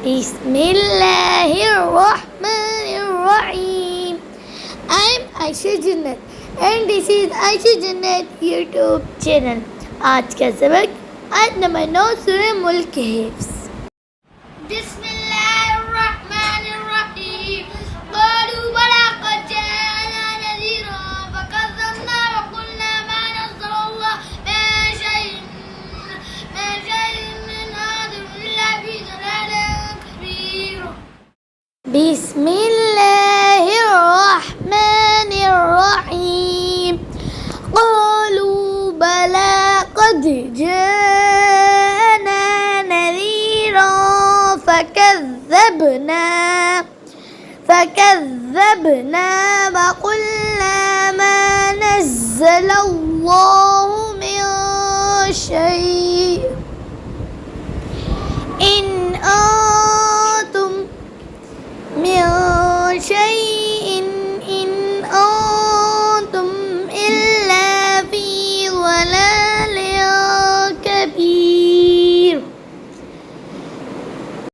Bismillahirrahmanirrahim. I'm Aisha Jannat and this is Aisha Jannat YouTube channel. आज का सबक आयत नंबर 9 सूरह मुल्क के हिफ्ज़. बिस्मिल्लाहिर्रहमानिर्रहीम. قالوا بلى قد جاءنا نذيرا فكذبنا وقلنا ما نزل الله من شيء من هذا إلا في ضلال كبير. بسم الله الرحمن الرحيم. قالوا بلى قد جاءنا نذيرا فكذبنا وقلنا ما نزل الله من شيء